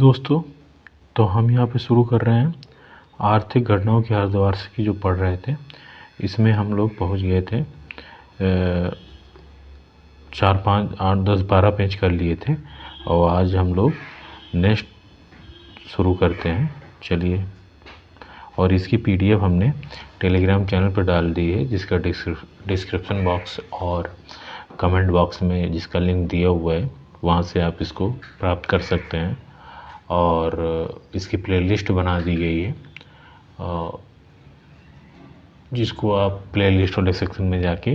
दोस्तों, तो हम यहाँ पे शुरू कर रहे हैं आर्थिक घटनाओं की हरिद्वार की जो पढ़ रहे थे। इसमें हम लोग पहुँच गए थे 4, 5, 8, 10, 12 पेज कर लिए थे और आज हम लोग नेक्स्ट शुरू करते हैं। चलिए, और इसकी PDF हमने टेलीग्राम चैनल पर डाल दी है, जिसका डिस्क्रिप्शन बॉक्स और कमेंट बॉक्स में जिसका लिंक दिया हुआ है, वहाँ से आप इसको प्राप्त कर सकते हैं। और इसकी प्लेलिस्ट बना दी गई है, जिसको आप प्लेलिस्ट वाले सेक्शन में जाके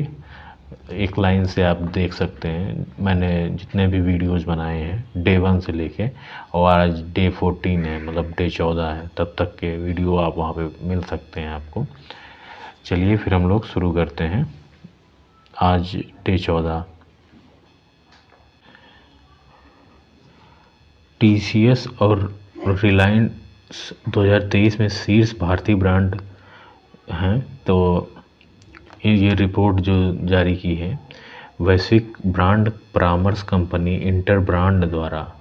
एक लाइन से आप देख सकते हैं। मैंने जितने भी वीडियोस बनाए हैं डे 1 से लेके, और आज डे 14 है, मतलब डे 14 है, तब तक के वीडियो आप वहाँ पे मिल सकते हैं आपको। चलिए फिर हम लोग शुरू करते हैं। आज डे 14। TCS और रिलायंस 2023 में शीर्ष भारतीय ब्रांड हैं। तो ये रिपोर्ट जो जारी की है वैश्विक ब्रांड परामर्श कंपनी इंटरब्रांड द्वारा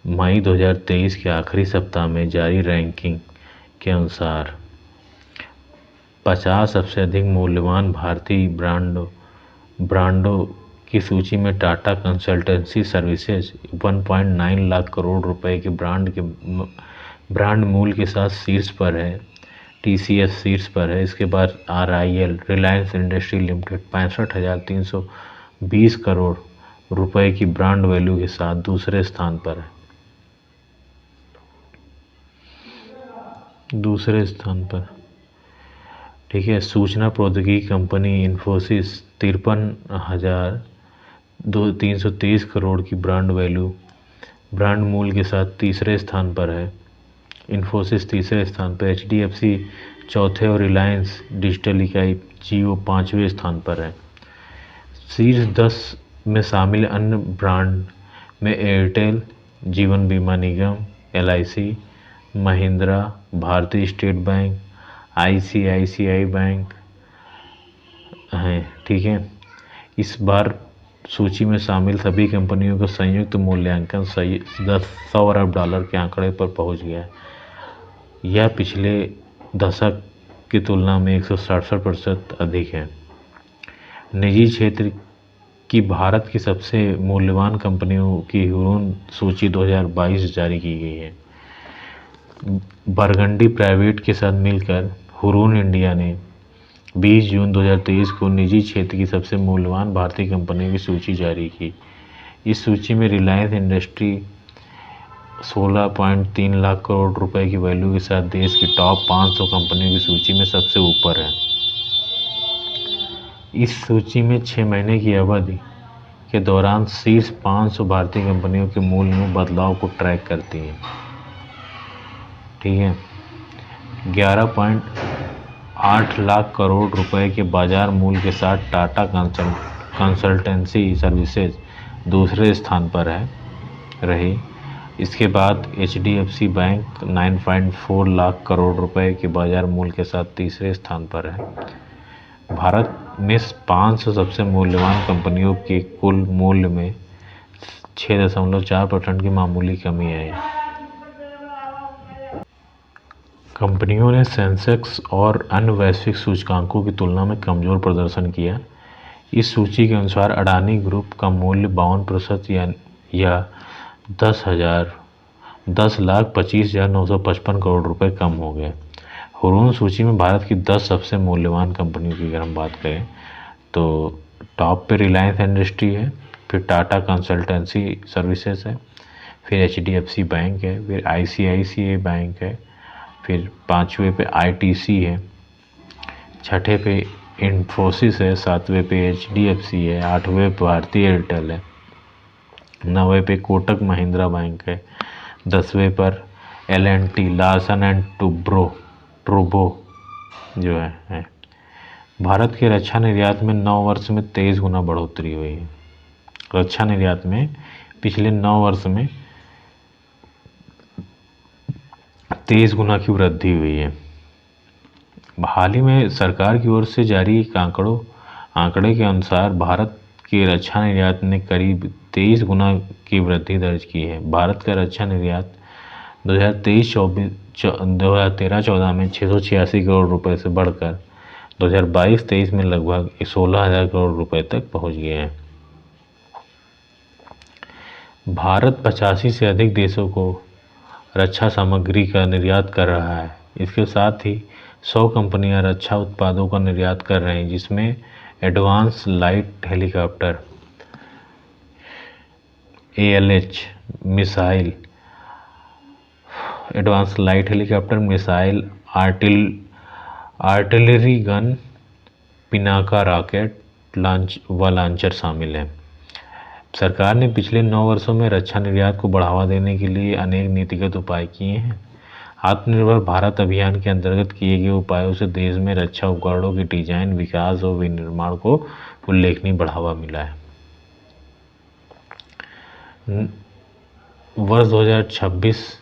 मई 2023 के आखिरी सप्ताह में जारी रैंकिंग के अनुसार 50 सबसे अधिक मूल्यवान भारतीय ब्रांडों की सूची में टाटा कंसल्टेंसी सर्विसेज 1.9 लाख करोड़ रुपए के ब्रांड मूल्य के साथ शीर्ष पर है। TCS शीर्ष पर है। इसके बाद RIL Reliance industry limited 65,320 crore रुपए की ब्रांड वैल्यू के साथ दूसरे स्थान पर है। ठीक है। सूचना प्रौद्योगिकी कंपनी इन्फोसिस 53,323 करोड़ की ब्रांड मूल्य के साथ तीसरे स्थान पर है। इन्फोसिस तीसरे स्थान पर, HDFC चौथे और रिलायंस डिजिटल इकाई जियो 5वें स्थान पर है। शीर्ष 10 में शामिल अन्य ब्रांड में एयरटेल, जीवन बीमा निगम, LIC, महिंद्रा, भारतीय स्टेट बैंक, ICICI बैंक हैं। ठीक है। इस बार सूची में शामिल सभी कंपनियों का संयुक्त मूल्यांकन 100 अरब डॉलर के आंकड़े पर पहुंच गया है। यह पिछले दशक की तुलना में 167% अधिक है। निजी क्षेत्र की भारत की सबसे मूल्यवान कंपनियों की हुरून सूची 2022 जारी की गई है। बरगंडी प्राइवेट के साथ मिलकर हुरून इंडिया ने 20 जून 2023 को निजी क्षेत्र की सबसे मूल्यवान भारतीय कंपनियों की सूची जारी की। इस सूची में रिलायंस इंडस्ट्री 16.3 लाख करोड़ रुपए की वैल्यू के साथ देश की टॉप 500 कंपनियों की सूची में सबसे ऊपर है। इस सूची में 6 महीने की अवधि के दौरान शीर्ष 500 भारतीय कंपनियों के मूल्य में बदलाव को ट्रैक करती है। ठीक है। 11.8 लाख करोड़ रुपए के बाजार मूल्य के साथ टाटा कंसल्टेंसी सर्विसेज दूसरे स्थान पर रही। इसके बाद HDFC बैंक 9.4 लाख करोड़ रुपए के बाजार मूल्य के साथ तीसरे स्थान पर है। भारत में 500 सबसे मूल्यवान कंपनियों के कुल मूल्य में 6.4% की मामूली कमी आई। कंपनियों ने सेंसेक्स और अन्य वैश्विक सूचकांकों की तुलना में कमजोर प्रदर्शन किया। इस सूची के अनुसार अडानी ग्रुप का मूल्य 52% या 10,25,955 करोड़ रुपए कम हो गए। हुरून सूची में भारत की 10 सबसे मूल्यवान कंपनियों की अगर हम बात करें तो टॉप पे रिलायंस इंडस्ट्री है, फिर टाटा कंसल्टेंसी सर्विसेज है, फिर HDFC बैंक है, फिर ICICI बैंक है, फिर 5वें पे ITC है, 6ठे पे इन्फोसिस है, 7वें पे HDFC है, 8वें पे भारतीय एयरटेल है, 9वें पे कोटक महिंद्रा बैंक है, 10वें पर L&T लार्सन एंड टुब्रो जो है। भारत के रक्षा निर्यात में 9 वर्ष में 23 गुना बढ़ोतरी हुई है। रक्षा निर्यात में पिछले 9 वर्ष में 23 गुना की वृद्धि हुई है। हाल ही में सरकार की ओर से जारी एक आंकड़े के अनुसार भारत के रक्षा निर्यात ने करीब 23 गुना की वृद्धि दर्ज की है। भारत का रक्षा निर्यात 2013-14 में 686 करोड़ रुपए से बढ़कर 2022-23 में लगभग 16,000 करोड़ रुपए तक पहुंच गए हैं। भारत 85 से अधिक देशों को रक्षा सामग्री का निर्यात कर रहा है। इसके साथ ही 100 कंपनियां रक्षा उत्पादों का निर्यात कर रही हैं, जिसमें advance light helicopter ALH missile, advance light helicopter missile, artillery gun, Pinaka rocket launcher शामिल हैं। सरकार ने पिछले 9 वर्षों में रक्षा निर्यात को बढ़ावा देने के लिए अनेक नीतिगत उपाय किए हैं। आत्मनिर्भर भारत अभियान के अंतर्गत किए गए उपायों से देश में रक्षा उपकरणों के डिजाइन, विकास और विनिर्माण को उल्लेखनीय बढ़ावा मिला है। वर्ष 2026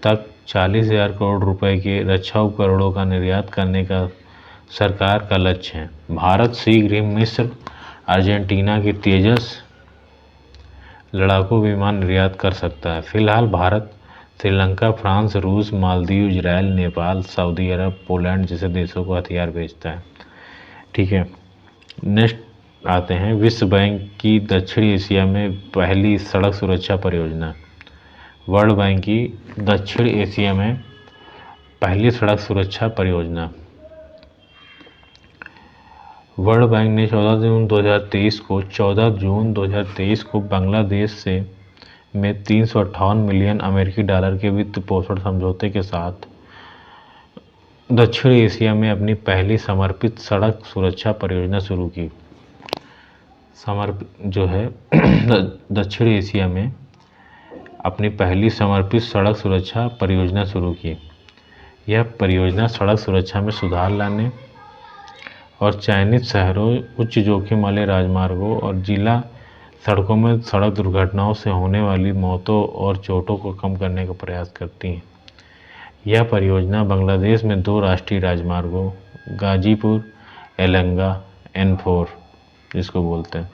तक 40,000 करोड़ रुपए के रक्षा उपकरणों का निर्यात करने का सरकार का लक्ष्य है। भारत शीघ्र ही मिस्र, अर्जेंटीना के तेजस लड़ाकू विमान निर्यात कर सकता है। फिलहाल भारत श्रीलंका, फ्रांस, रूस, मालदीव, इजरायल, नेपाल, सऊदी अरब, पोलैंड जैसे देशों को हथियार बेचता है। ठीक है, नेक्स्ट आते हैं विश्व बैंक की दक्षिण एशिया में पहली सड़क सुरक्षा परियोजना। वर्ल्ड बैंक की दक्षिण एशिया में पहली सड़क सुरक्षा परियोजना। वर्ल्ड बैंक ने 14 जून 2023 को बांग्लादेश में 358 मिलियन अमेरिकी डॉलर के वित्त पोषण समझौते के साथ दक्षिण एशिया में अपनी पहली समर्पित सड़क सुरक्षा परियोजना शुरू की। दक्षिण एशिया में अपनी पहली समर्पित सड़क सुरक्षा परियोजना शुरू की। यह परियोजना सड़क सुरक्षा में सुधार लाने और चयनित शहरों, उच्च जोखिम वाले राजमार्गों और जिला सड़कों में सड़क दुर्घटनाओं से होने वाली मौतों और चोटों को कम करने का प्रयास करती है। यह परियोजना बांग्लादेश में 2 राष्ट्रीय राजमार्गों गाजीपुर एलंगा N4 जिसको बोलते हैं,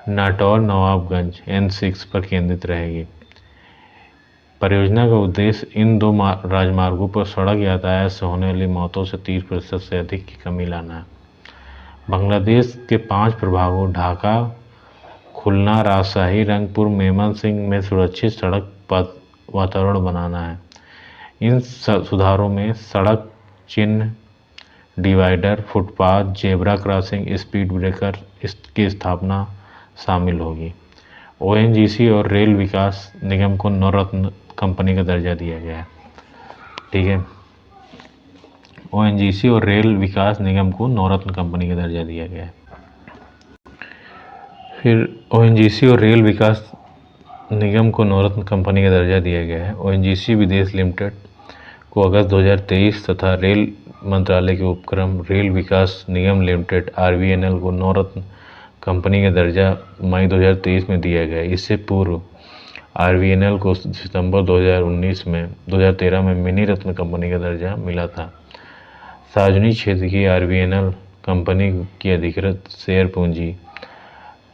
नाटौर नवाबगंज N6 पर केंद्रित रहेगी। परियोजना का उद्देश्य इन 2 राजमार्गों पर सड़क यातायात से होने वाली मौतों से 30% से अधिक की कमी लाना है। बांग्लादेश के 5 प्रभागों ढाका, खुलना, राजशाही, रंगपुर, मेमनसिंह में सुरक्षित सड़क वातावरण बनाना है। इन सुधारों में सड़क चिन्ह, divider, footpath, zebra crossing, speed breaker की स्थापना शामिल होगी। ONGC और रेल विकास निगम को नवरत्न कंपनी का दर्जा दिया गया है। ठीक है, ONGC और रेल विकास निगम को नवरत्न कंपनी का दर्जा दिया गया है। फिर ONGC और रेल विकास निगम को नवरत्न कंपनी का दर्जा दिया गया है। ONGC विदेश लिमिटेड को अगस्त 2023 तथा रेल मंत्रालय के उपक्रम rail Vikas Nigam limited RVNL को नवरत्न कंपनी का दर्जा मई 2023 में दिया गया। इससे पूर्व RVNL को सितंबर 2013 में मिनी रत्न कंपनी का दर्जा मिला था। सार्वजनिक क्षेत्र की RVNL कंपनी की अधिकृत शेयर पूंजी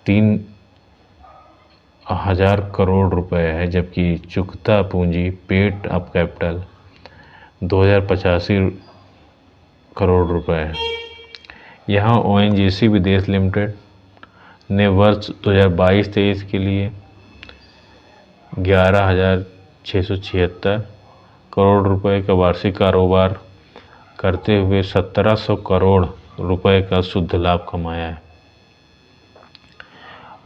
3,000 करोड़ रुपए है, जबकि चुकता पूंजी पेड अप कैपिटल 2,085 करोड़ रुपए है। यहाँ ONGC विदेश लिमिटेड ने वर्ष 2022-23 के लिए 11,676 करोड़ रुपए का वार्षिक कारोबार करते हुए 1,700 करोड़ रुपए का शुद्ध लाभ कमाया है।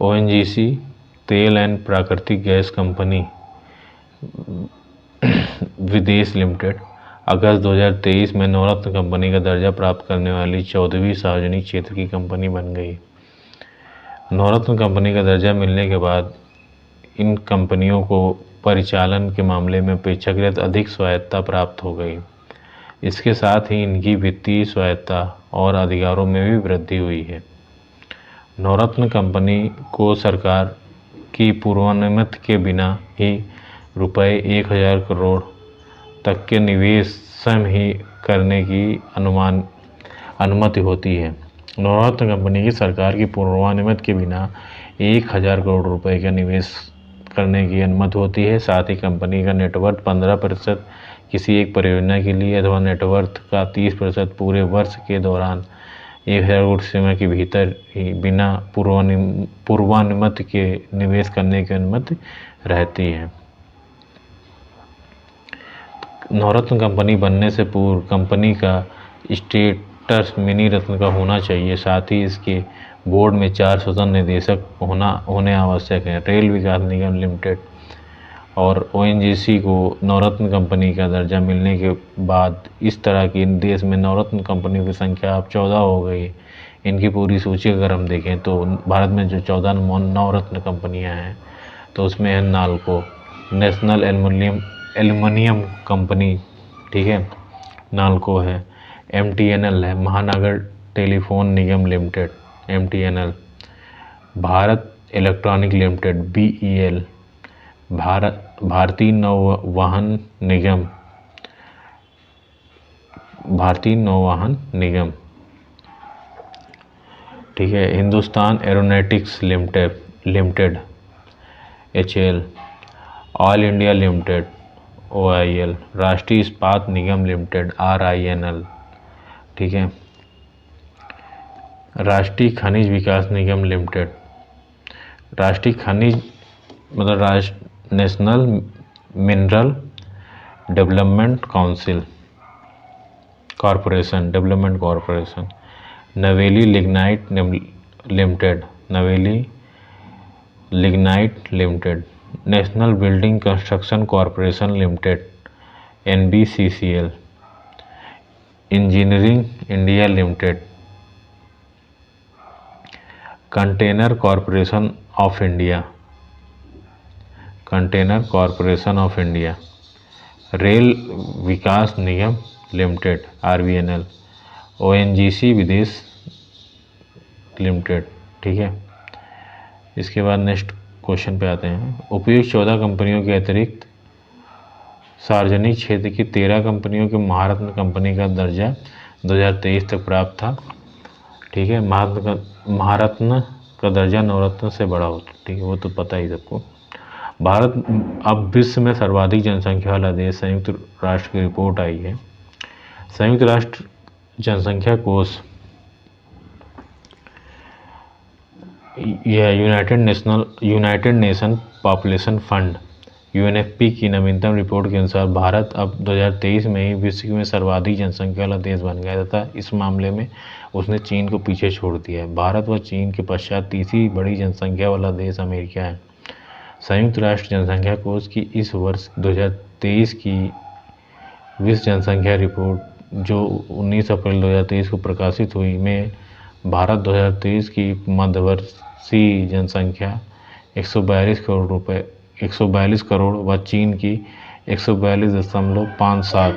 ONGC तेल एंड प्राकृतिक गैस कंपनी विदेश लिमिटेड अगस्त 2023 में नवरत्न कंपनी का दर्जा प्राप्त करने वाली 14वीं सार्वजनिक क्षेत्र की कंपनी बन गई। नवरत्न कंपनी का दर्जा मिलने के बाद इन कंपनियों को परिचालन के मामले में अपेक्षाकृत अधिक स्वायत्तता प्राप्त हो गई। इसके साथ ही इनकी वित्तीय स्वायत्तता और अधिकारों में भी वृद्धि हुई है। नवरत्न कंपनी को सरकार की पूर्वानुमति के बिना ही रुपए 1,000 करोड़ तक के निवेश स्वयं ही करने की अनुमति होती है। नवरत्न कंपनी की सरकार की पूर्वानुमति के बिना 1,000 करोड़ रुपए का निवेश करने की अनुमति होती है। साथ ही कंपनी का नेटवर्थ 15% किसी एक परियोजना के लिए अथवा नेटवर्थ का 30% पूरे वर्ष के दौरान 1000 करोड़ सीमा के भीतर ही बिना पूर्वानुमति के निवेश करने की अनुमति रहती है। नवरत्न कंपनी बनने से पूर्व कंपनी का स्टेटस मिनी रत्न का होना चाहिए। साथ ही इसके बोर्ड में 4 स्वतंत्र निदेशक होने आवश्यक है। रेल विकास निगम लिमिटेड और ओएनजीसी को नवरत्न कंपनी का दर्जा मिलने के बाद इस तरह की देश में नवरत्न कंपनियों की संख्या अब 14 हो गई। इनकी पूरी सूची अगर हम देखें तो भारत में जो 14 नवरत्न कंपनियां हैं तो उसमें है नाल्को, नेशनल एल्युमिनियम कंपनी, ठीक है, नाल्को है। एमटीएनएल है, Mahanagar telephone Nigam limited, MTNL. Bharat electronic limited, BEL. Bharatiya Nauvahan Nigam, Bharatiya Nauvahan Nigam, ठीक है। Hindustan aeronautics limited, HAL. Oil India limited, OIL. Rashtriya Ispat निगम लिमिटेड, आरआईएनएल, ठीक है। राष्ट्रीय खनिज विकास निगम लिमिटेड, राष्ट्रीय खनिज मतलब national mineral development council corporation, development corporation. Neyveli lignite limited, Neyveli lignite limited. National building construction corporation limited, NBCCL. Engineering India limited. Container corporation of India, container corporation of India. Rail Vikas Nigam limited, RVNL. ONGC Videsh limited, ठीक है। इसके बाद next question पे आते हैं। उपयुक्त 14 कंपनियों के अतिरिक्त सार्वजनिक क्षेत्र की 13 कंपनियों के महारत्न कंपनी का दर्जा 2023 तक प्राप्त था, ठीक है। महारत्न का दर्जा नवरत्न से बड़ा होता, ठीक है, वो तो पता ही सबको। भारत अब विश्व में सर्वाधिक जनसंख्या वाला देश, संयुक्त राष्ट्र की रिपोर्ट आई है। संयुक्त राष्ट्र जनसंख्या कोष यह यूनाइटेड नेशन पॉपुलेशन फंड, यूएनएफपी की नवीनतम रिपोर्ट के अनुसार भारत अब 2023 में ही विश्व में सर्वाधिक जनसंख्या वाला देश बन गया तथा इस मामले में उसने चीन को पीछे छोड़ दिया है। भारत व चीन के पश्चात तीसरी बड़ी जनसंख्या वाला देश अमेरिका है। संयुक्त राष्ट्र जनसंख्या कोष की इस वर्ष 2023 की विश्व जनसंख्या रिपोर्ट जो 19 अप्रैल 2023 को प्रकाशित हुई में भारत 2023 की मध्यवर्षीय जनसंख्या 142 करोड़ व चीन की 142.57।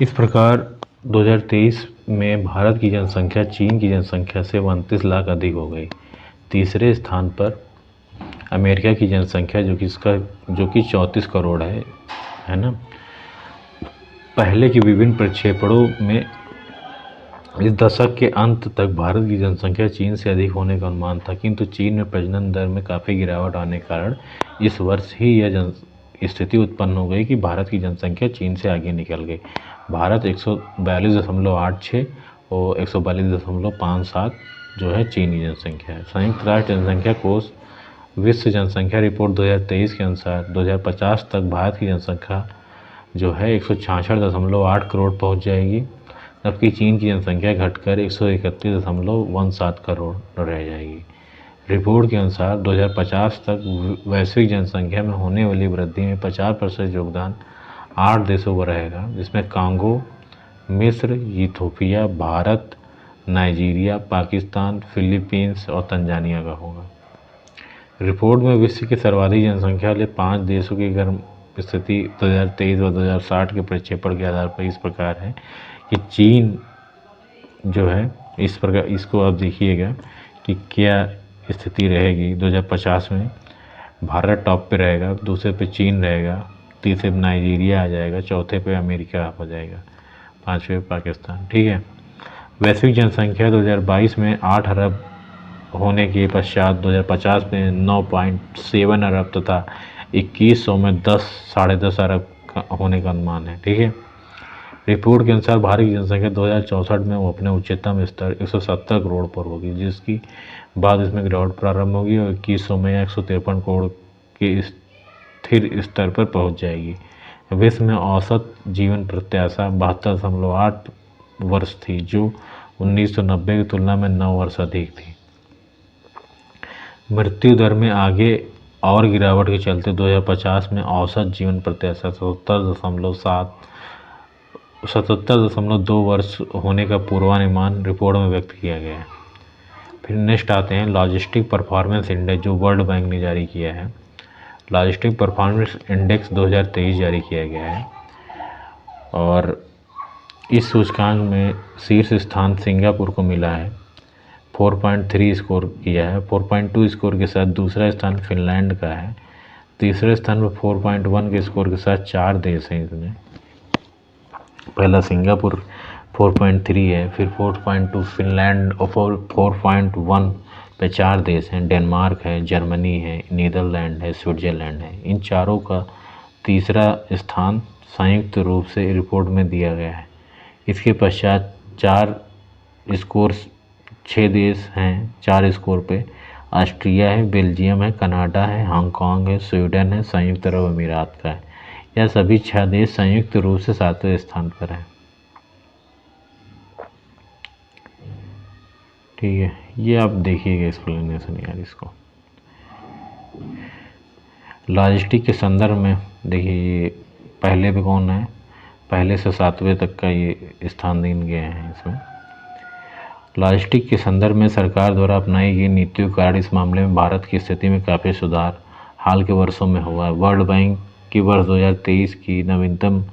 इस प्रकार 2023 में भारत की जनसंख्या चीन की जनसंख्या से 29 लाख अधिक हो गई। तीसरे स्थान पर अमेरिका की जनसंख्या जो कि 34 करोड़ है ना। पहले के विभिन्न प्रक्षेपणों में इस दशक के अंत तक भारत की जनसंख्या चीन से अधिक होने का अनुमान था, किंतु चीन में प्रजनन दर में काफ़ी गिरावट आने के कारण इस वर्ष ही यह स्थिति उत्पन्न हो गई कि भारत की जनसंख्या चीन से आगे निकल गई। भारत 142.86 और 142.57 जो है चीन की जनसंख्या है। संयुक्त राष्ट्र जनसंख्या कोष विश्व जनसंख्या रिपोर्ट 2023 के अनुसार 2050 तक भारत की जनसंख्या जो है 166.8 करोड़ पहुंच जाएगी, जबकि चीन की जनसंख्या घटकर 131.17 करोड़ रह जाएगी। रिपोर्ट के अनुसार 2050 तक वैश्विक जनसंख्या में होने वाली वृद्धि में 50% योगदान 8 देशों का रहेगा, जिसमें कांगो, मिस्र, Ethiopia, Bharat, Nigeria, Pakistan, Philippines और तंजानिया का होगा। रिपोर्ट में विश्व के सर्वाधिक जनसंख्या वाले 5 देशों की गर्म स्थिति 2023 व 2060 के प्रक्षेपण के आधार पर इस प्रकार है कि चीन जो है इस प्रकार, इसको आप देखिएगा कि क्या स्थिति रहेगी। 2050 में भारत टॉप पे रहेगा, दूसरे पे चीन रहेगा, तीसरे पे नाइजीरिया आ जाएगा, चौथे पे अमेरिका हो जाएगा, पाँचवें पे पाकिस्तान, ठीक है। वैश्विक जनसंख्या 2022 में 8 अरब होने के पश्चात 2050 में 9.7 अरब तथा 2100 में 10-10.5 अरब होने का अनुमान है। ठीक है। रिपोर्ट के अनुसार भारत की जनसंख्या 2064 में वो अपने उच्चतम स्तर 170 करोड़ पर होगी, जिसकी बाद इसमें गिरावट प्रारंभ होगी और 2100 में 153 करोड़ के स्थिर स्तर पर पहुंच जाएगी। विश्व में औसत जीवन प्रत्याशा 72.8 वर्ष थी, जो 1990 की तुलना में 9 वर्ष अधिक थी। मृत्यु दर में आगे और गिरावट के चलते 2050 में औसत जीवन प्रत्याशा 77.2 वर्ष होने का पूर्वानुमान रिपोर्ट में व्यक्त किया गया है। फिर नेक्स्ट आते हैं लॉजिस्टिक परफॉर्मेंस इंडेक्स, जो वर्ल्ड बैंक ने जारी किया है। लॉजिस्टिक परफॉर्मेंस इंडेक्स 2023 जारी किया गया है और इस सूचकांक में शीर्ष स्थान सिंगापुर को मिला है, 4.3 स्कोर किया है। 4.2 स्कोर के साथ दूसरा स्थान फिनलैंड का है। तीसरे स्थान पर 4.1 के स्कोर के साथ 4 देश हैं इसमें। पहला सिंगापुर 4.3 है, फिर 4.2 फिनलैंड और 4.1 पे 4 देश हैं। डेनमार्क है, जर्मनी है, नीदरलैंड है, स्विट्ज़रलैंड है। इन चारों का तीसरा स्थान संयुक्त रूप से रिपोर्ट में दिया गया है। इसके पश्चात 4 स्कोर 6 देश हैं 4 स्कोर पे। ऑस्ट्रिया है, बेल्जियम है, कनाडा है, हांगकांग है, स्वीडन है, संयुक्त अरब अमीरात का है। यह सभी 6 देश संयुक्त रूप से 7वें स्थान पर हैं। ठीक है, ये आप देखिएगा एक्सप्लेनेशन यार इसको। लॉजिस्टिक के संदर्भ में देखिए, ये पहले पे कौन है, पहले से 7वें तक का ये स्थान दिन गए हैं इसमें। लॉजिस्टिक के संदर्भ में सरकार द्वारा अपनाई गई नीतियों के कारण इस मामले में भारत की स्थिति में काफ़ी सुधार हाल के वर्षों में हुआ है। वर्ल्ड बैंक की वर्ष 2023 की नवीनतम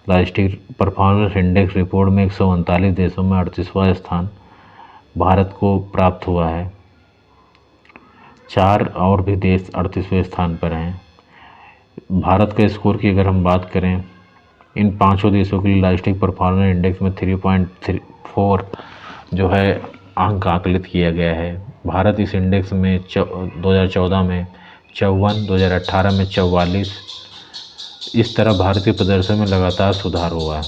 लॉजिस्टिक परफॉर्मेंस इंडेक्स रिपोर्ट में 139 देशों में 38वां स्थान भारत को प्राप्त हुआ है। 4 और भी देश 38वें स्थान पर हैं। भारत के स्कोर की अगर हम बात करें, इन 5 देशों के लिए लॉजिस्टिक परफॉर्मेंस इंडेक्स में 3.4 जो है अंक आकलित किया गया है। भारत इस इंडेक्स में 2014 में 54, 2018 में 44, इस तरह भारतीय प्रदर्शन में लगातार सुधार हुआ है।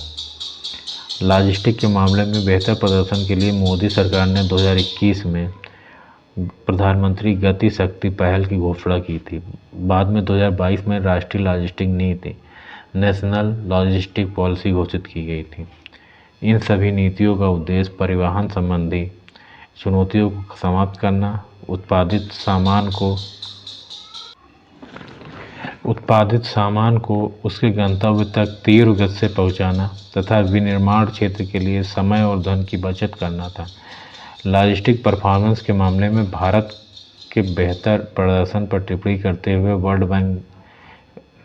लॉजिस्टिक के मामले में बेहतर प्रदर्शन के लिए मोदी सरकार ने 2021 में प्रधानमंत्री गति शक्ति पहल की घोषणा की थी। बाद में 2022 में राष्ट्रीय लॉजिस्टिक नीति नेशनल लॉजिस्टिक पॉलिसी घोषित की गई थी। इन सभी नीतियों का उद्देश्य परिवहन संबंधी चुनौतियों को समाप्त करना, उत्पादित सामान को उसके गंतव्य तक तीव्र गति से पहुंचाना तथा विनिर्माण क्षेत्र के लिए समय और धन की बचत करना था। लॉजिस्टिक परफॉर्मेंस के मामले में भारत के बेहतर प्रदर्शन पर टिप्पणी करते हुए वर्ल्ड बैंक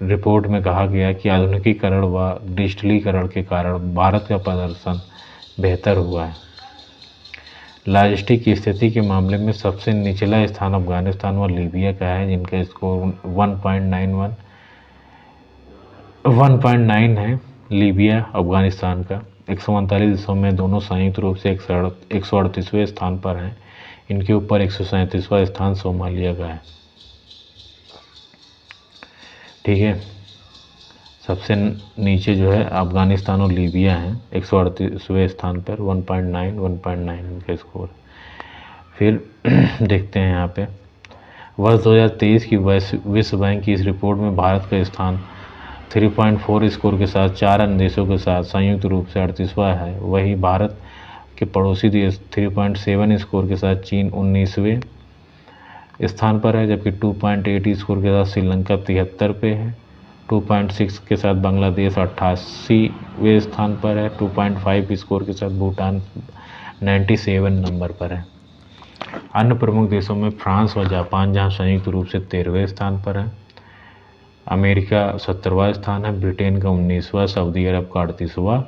रिपोर्ट में कहा गया कि आधुनिकीकरण व डिजिटलीकरण के कारण भारत का प्रदर्शन बेहतर हुआ है। लॉजिस्टिक की स्थिति के मामले में सबसे निचला स्थान अफगानिस्तान व लीबिया का है, जिनका स्कोर 1.9 है। लीबिया अफगानिस्तान का 139 देशों में दोनों संयुक्त रूप से 138वें स्थान पर हैं। इनके ऊपर 137वां स्थान सोमालिया का है। ठीक है, सबसे नीचे जो है अफगानिस्तान और लीबिया हैं 138वें स्थान पर 1.9 का स्कोर। फिर देखते हैं यहाँ पे वर्ष 2023 की विश्व बैंक की इस रिपोर्ट में भारत का स्थान 3.4 स्कोर के साथ 4 अन्य देशों के साथ संयुक्त रूप से 38वां है। वहीं भारत के पड़ोसी देश 3.7 स्कोर के साथ चीन 19वें स्थान पर है, जबकि 2.8 स्कोर के साथ श्रीलंका 73 पे है। 2.6 के साथ बांग्लादेश 88वें स्थान पर है। 2.5 स्कोर के साथ भूटान 97 नंबर पर है। अन्य प्रमुख देशों में फ्रांस और जापान जहां संयुक्त रूप से 13वें स्थान पर है। अमेरिका 70वां स्थान है, ब्रिटेन का 19वां, सऊदी अरब का 38वां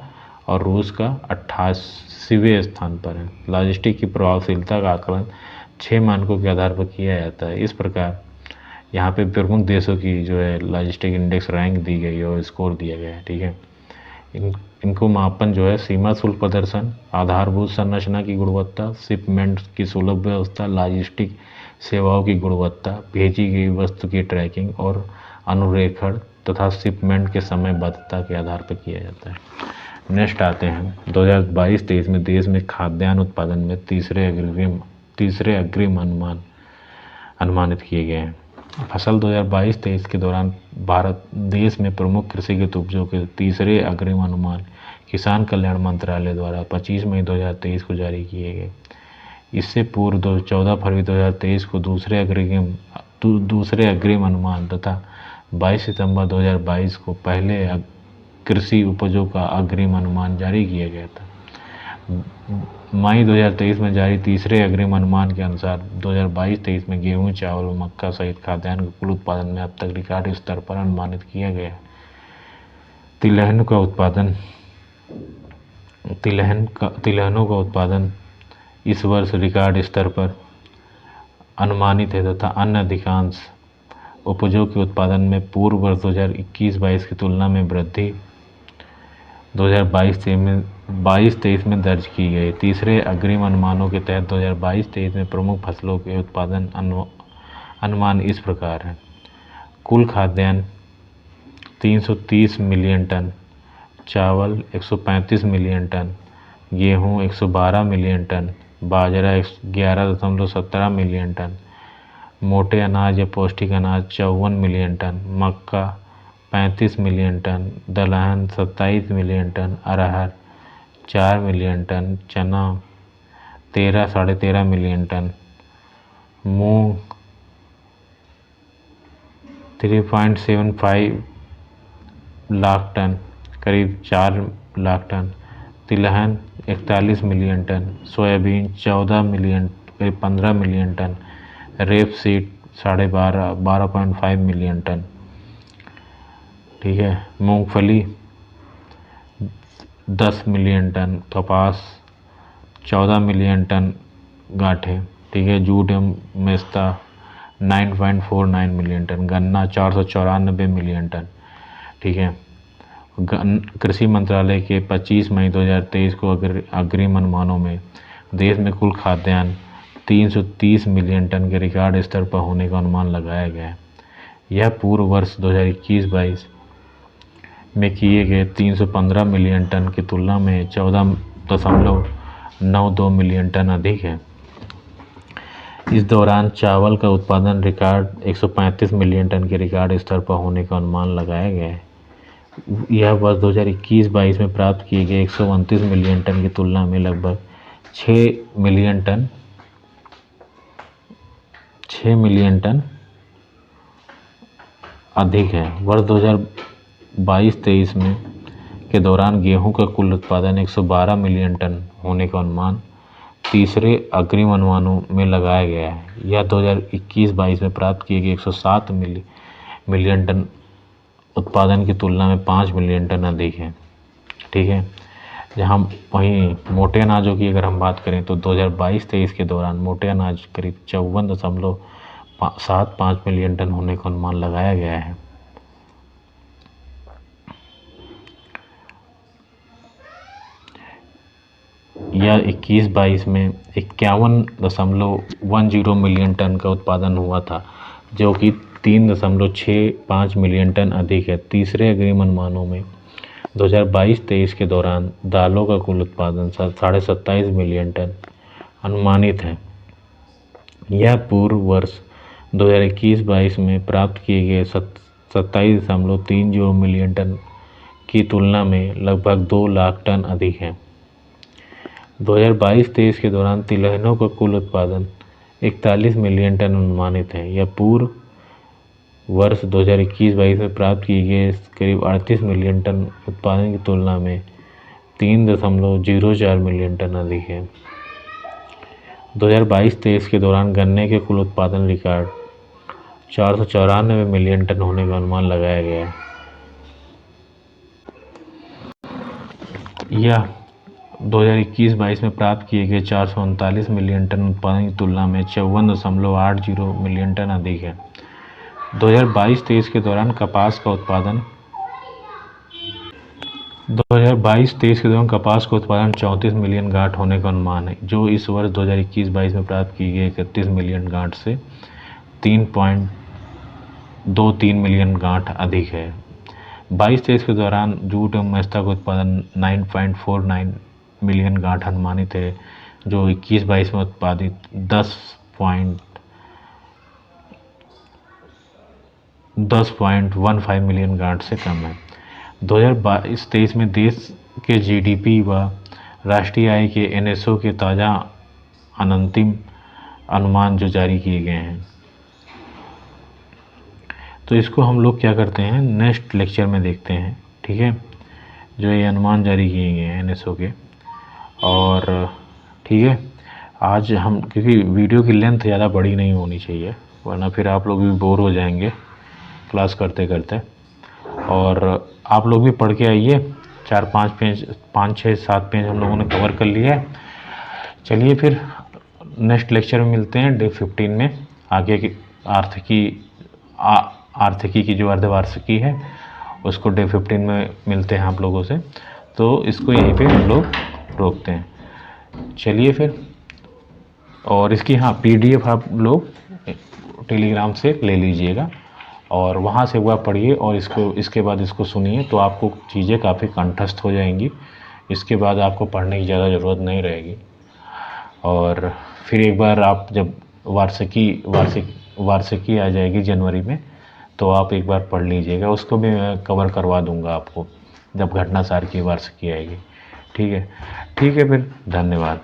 और रूस का 88वें स्थान पर है। लॉजिस्टिक की प्रभावशीलता का आकलन 6 मानकों के आधार पर किया जाता है। इस प्रकार यहाँ पे प्रमुख देशों की जो है लॉजिस्टिक इंडेक्स रैंक दी गई है और स्कोर दिया गया है। ठीक है, इनको मापन जो है सीमा शुल्क प्रदर्शन, आधारभूत संरचना की गुणवत्ता, शिपमेंट की सुलभ व्यवस्था, लॉजिस्टिक सेवाओं की गुणवत्ता, भेजी गई वस्तु की ट्रैकिंग और अनुरेखण तथा शिपमेंट के समयबद्धता के आधार पर किया जाता है। नेक्स्ट आते हैं 2022-23 में देश में खाद्यान्न उत्पादन में तीसरे अग्रिम अनुमानित किए गए हैं। फसल 2022-23 के दौरान भारत देश में प्रमुख कृषिगत उपजों के तीसरे अग्रिम अनुमान किसान कल्याण मंत्रालय द्वारा 25 मई 2023 को जारी किए गए। इससे पूर्व 14 फरवरी 2023 को दूसरे अग्रिम अनुमान तथा 22 सितंबर 2022 को पहले कृषि उपजों का अग्रिम अनुमान जारी किया गया था। मई 2023 में जारी तीसरे अग्रिम अनुमान के अनुसार 2022-23 में गेहूं, चावल और मक्का सहित खाद्यान्न के कुल उत्पादन में अब तक रिकॉर्ड स्तर पर अनुमानित किया गया है। तिलहनों का उत्पादन इस वर्ष रिकॉर्ड स्तर पर अनुमानित है तथा अन्य अधिकांश उपजों के उत्पादन में पूर्व वर्ष 2021-22 की तुलना में वृद्धि 2022-23 में दर्ज की गई। तीसरे अग्रिम अनुमानों के तहत 2022-23 में प्रमुख फसलों के उत्पादन अनुमान इस प्रकार है। कुल खाद्यान्न 330 मिलियन टन, चावल 135 मिलियन टन, गेहूं 112 मिलियन टन, बाजरा 11.17 मिलियन टन, मोटे अनाज या पौष्टिक अनाज 54 मिलियन टन, मक्का 35 मिलियन टन, दलहन 27 मिलियन टन, अरहर 4 मिलियन टन, चना 13-13.5 मिलियन टन, मूंग 3.75 लाख टन करीब 4 लाख टन, तिलहन 41 मिलियन टन, सोयाबीन 14 मिलियन करीब 15 million ton, rapeseed 12.5 million ton. ठीक है, मूंगफली 10 मिलियन टन, कपास 14 मिलियन टन गांठें। ठीक है, जूट एवं मेस्ता 9.49 मिलियन टन, गन्ना 494 मिलियन टन। ठीक है, कृषि मंत्रालय के 25 मई 2023 को अग्रिम अनुमानों में देश में कुल खाद्यान्न 330 मिलियन टन के रिकॉर्ड स्तर पर होने का अनुमान लगाया गया है। यह पूर्व वर्ष 2021-22 में किए गए 315 मिलियन टन की तुलना में 14.92 मिलियन टन अधिक है। इस दौरान चावल का उत्पादन रिकॉर्ड 135 मिलियन टन के रिकॉर्ड स्तर पर होने का अनुमान लगाया गया है। यह वर्ष 2021-22 में प्राप्त किए गए 129 मिलियन टन की तुलना में लगभग 6 मिलियन टन अधिक है। वर्ष 2022-23 में के दौरान गेहूं का कुल उत्पादन 112 मिलियन टन होने का अनुमान तीसरे अग्रिम अनुमानों में लगाया गया है। यह 2021-22 में प्राप्त किए गए 107 मिलियन टन उत्पादन की तुलना में 5 मिलियन टन अधिक है। ठीक है, जहाँ वहीं मोटे अनाजों की अगर हम बात करें तो 2022-23 के दौरान मोटे अनाज करीब 54.75 मिलियन टन होने का अनुमान लगाया गया है। यह 21-22 में 51.10 मिलियन टन का उत्पादन हुआ था, जो कि 3.65 मिलियन टन अधिक है। तीसरे अग्रिम अनुमानों में 2022-23 के दौरान दालों का कुल उत्पादन 27.5 मिलियन टन अनुमानित है। यह पूर्व वर्ष 2021-22 में प्राप्त किए गए 27.30 मिलियन टन की तुलना में लगभग 2 लाख टन अधिक है। 2022-23 के दौरान तिलहनों का कुल उत्पादन 41 मिलियन टन अनुमानित है। यह पूर्व वर्ष 2021-22 में प्राप्त किए गए करीब 38 मिलियन टन उत्पादन की तुलना में 3.04 मिलियन टन अधिक है। 2022-23 के दौरान गन्ने के कुल उत्पादन रिकॉर्ड 494 मिलियन टन होने का अनुमान लगाया गया है। यह 2021-22 में प्राप्त किए गए 439 मिलियन टन उत्पादन की तुलना में 54.80 मिलियन टन अधिक है। 2022-23 के दौरान कपास का उत्पादन 2022-23 के दौरान कपास का उत्पादन 34 मिलियन गांठ होने का अनुमान है, जो इस वर्ष 2021-22 में प्राप्त की गई 31 मिलियन गांठ से 3.23 मिलियन गांठ अधिक है। 22-23 के दौरान जूट एवं मेस्ता का उत्पादन 9.49 मिलियन गांठ अनुमानित है, जो 21-22 में उत्पादित 10.15 मिलियन गांठ से कम है। 2022-23 में देश के जीडीपी व राष्ट्रीय आय के एनएसओ के ताज़ा अनंतिम अनुमान जो जारी किए गए हैं, तो इसको हम लोग क्या करते हैं नेक्स्ट लेक्चर में देखते हैं, ठीक है, जो ये अनुमान जारी किए गए हैं एनएसओ के। और ठीक है, आज हम, क्योंकि वीडियो की लेंथ ज़्यादा बड़ी नहीं होनी चाहिए, वरना फिर आप लोग भी बोर हो जाएंगे क्लास करते करते। और आप लोग भी पढ़ के आइए, 4-5 पेज, 5-6-7 पेज हम लोगों ने कवर कर लिया है। चलिए फिर नेक्स्ट लेक्चर में मिलते हैं डे 15 में। आगे की आर्थिकी की जो अर्धवार्षिकी है उसको डे 15 में मिलते हैं आप लोगों से। तो इसको यहीं पे हम लोग रोकते हैं। चलिए फिर, और इसकी पीडीएफ आप लोग टेलीग्राम से ले लीजिएगा और वहाँ से वह पढ़िए और इसके बाद इसको सुनिए, तो आपको चीज़ें काफ़ी कंठस्थ हो जाएंगी। इसके बाद आपको पढ़ने की ज़्यादा ज़रूरत नहीं रहेगी। और फिर एक बार आप जब वार्षिकी आ जाएगी जनवरी में, तो आप एक बार पढ़ लीजिएगा, उसको भी मैं कवर करवा दूंगा आपको जब घटनासार की वार्षिकी आएगी। ठीक है फिर, धन्यवाद।